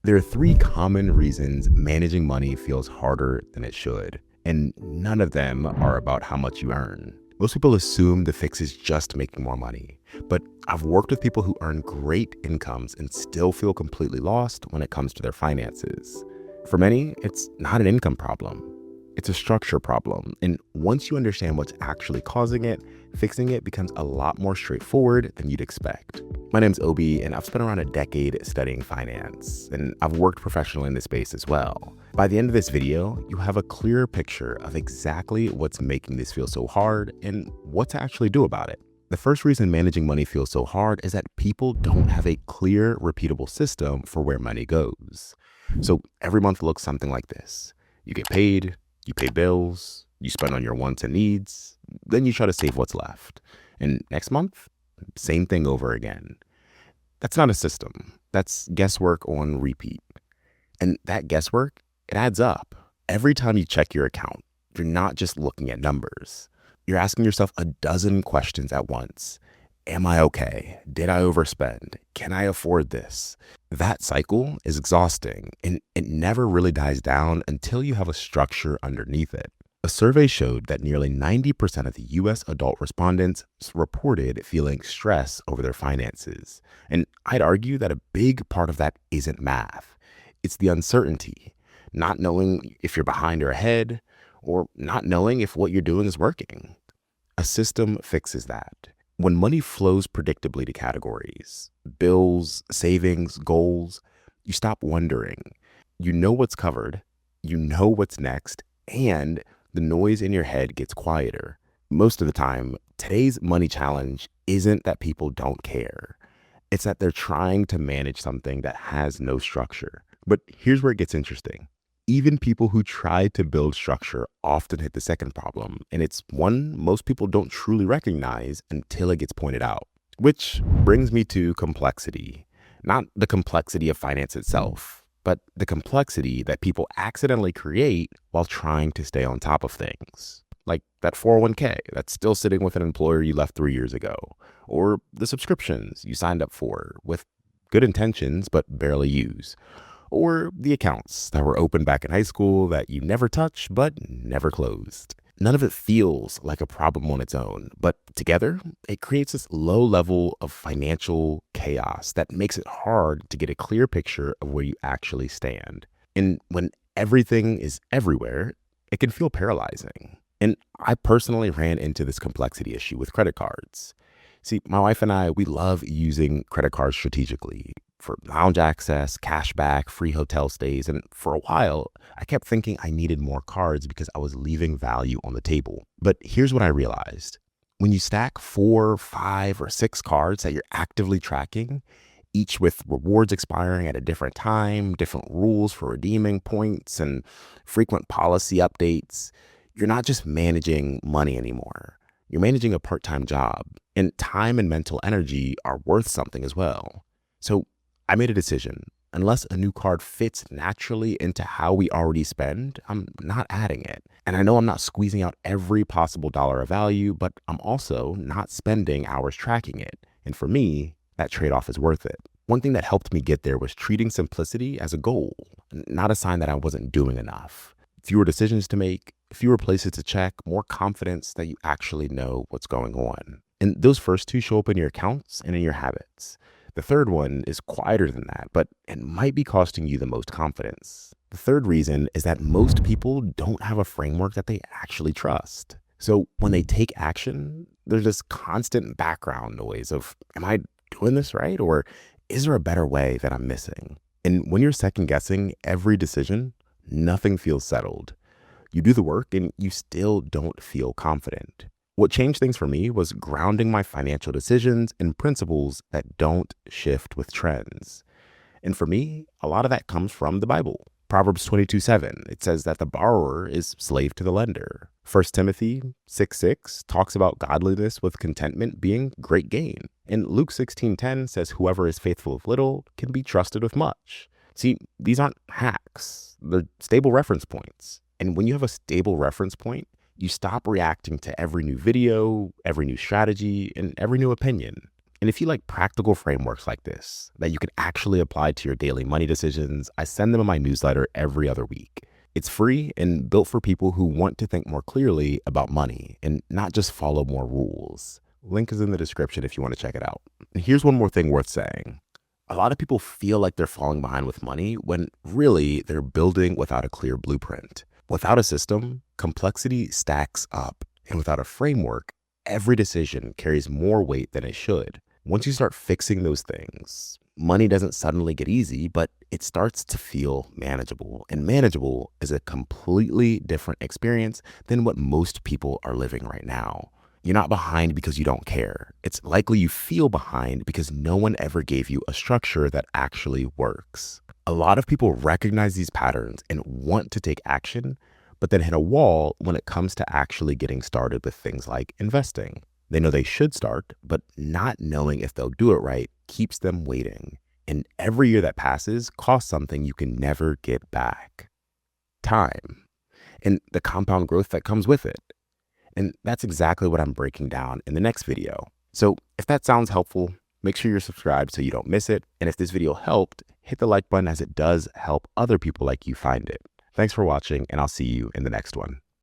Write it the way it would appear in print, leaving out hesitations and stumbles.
There are three common reasons managing money feels harder than it should, and none of them are about how much you earn. Most people assume the fix is just making more money, but I've worked with people who earn great incomes and still feel completely lost when it comes to their finances. For many, it's not an income problem. It's a structure problem, and once you understand what's actually causing it, fixing it becomes a lot more straightforward than you'd expect. My name's Obi, and I've spent around a decade studying finance, and I've worked professionally in this space as well. By the end of this video, you have a clearer picture of exactly what's making this feel so hard and what to actually do about it. The first reason managing money feels so hard is that people don't have a clear, repeatable system for where money goes. So every month looks something like this. You get paid, you pay bills, you spend on your wants and needs, then you try to save what's left. And next month, same thing over again. That's not a system. That's guesswork on repeat. And that guesswork, it adds up. Every time you check your account, you're not just looking at numbers. You're asking yourself a dozen questions at once. Am I okay? Did I overspend? Can I afford this? That cycle is exhausting, and it never really dies down until you have a structure underneath it. A survey showed that nearly 90% of the US adult respondents reported feeling stress over their finances. And I'd argue that a big part of that isn't math. It's the uncertainty, not knowing if you're behind or ahead, or not knowing if what you're doing is working. A system fixes that. When money flows predictably to categories, bills, savings, goals, you stop wondering. You know what's covered, you know what's next, and the noise in your head gets quieter. Most of the time, today's money challenge isn't that people don't care. It's that they're trying to manage something that has no structure. But here's where it gets interesting. Even people who try to build structure often hit the second problem, and it's one most people don't truly recognize until it gets pointed out. Which brings me to complexity. Not the complexity of finance itself, but the complexity that people accidentally create while trying to stay on top of things. Like that 401k that's still sitting with an employer you left 3 years ago, or the subscriptions you signed up for with good intentions but barely use. Or the accounts that were opened back in high school that you never touched but never closed. None of it feels like a problem on its own, but together it creates this low level of financial chaos that makes it hard to get a clear picture of where you actually stand. And when everything is everywhere, it can feel paralyzing. And I personally ran into this complexity issue with credit cards. See, my wife and I, we love using credit cards strategically for lounge access, cash back, free hotel stays. And for a while, I kept thinking I needed more cards because I was leaving value on the table. But here's what I realized. When you stack 4, 5, or 6 cards that you're actively tracking, each with rewards expiring at a different time, different rules for redeeming points, and frequent policy updates, you're not just managing money anymore. You're managing a part-time job, and time and mental energy are worth something as well. So I made a decision. Unless a new card fits naturally into how we already spend, I'm not adding it. And I know I'm not squeezing out every possible dollar of value, but I'm also not spending hours tracking it. And for me, that trade-off is worth it. One thing that helped me get there was treating simplicity as a goal, not a sign that I wasn't doing enough. Fewer decisions to make, fewer places to check, more confidence that you actually know what's going on. And those first two show up in your accounts and in your habits. The third one is quieter than that, but it might be costing you the most confidence. The third reason is that most people don't have a framework that they actually trust. So when they take action, there's this constant background noise of, am I doing this right? Or is there a better way that I'm missing? And when you're second guessing every decision, nothing feels settled. You do the work and you still don't feel confident. What changed things for me was grounding my financial decisions in principles that don't shift with trends. And for me, a lot of that comes from the Bible. Proverbs 22:7, it says that the borrower is slave to the lender. 1 Timothy 6:6 talks about godliness with contentment being great gain. And Luke 16:10 says whoever is faithful with little can be trusted with much. See, these aren't hacks. They're stable reference points. And when you have a stable reference point, you stop reacting to every new video, every new strategy, and every new opinion. And if you like practical frameworks like this that you can actually apply to your daily money decisions, I send them in my newsletter every other week. It's free and built for people who want to think more clearly about money and not just follow more rules. Link is in the description if you want to check it out. And here's one more thing worth saying. A lot of people feel like they're falling behind with money when really they're building without a clear blueprint. Without a system, complexity stacks up. And without a framework, every decision carries more weight than it should. Once you start fixing those things, money doesn't suddenly get easy, but it starts to feel manageable. And manageable is a completely different experience than what most people are living right now. You're not behind because you don't care. It's likely you feel behind because no one ever gave you a structure that actually works. A lot of people recognize these patterns and want to take action, but then hit a wall when it comes to actually getting started with things like investing. They know they should start, but not knowing if they'll do it right keeps them waiting. And every year that passes costs something you can never get back. Time. And the compound growth that comes with it. And that's exactly what I'm breaking down in the next video. So if that sounds helpful, make sure you're subscribed so you don't miss it. And if this video helped, hit the like button as it does help other people like you find it. Thanks for watching, and I'll see you in the next one.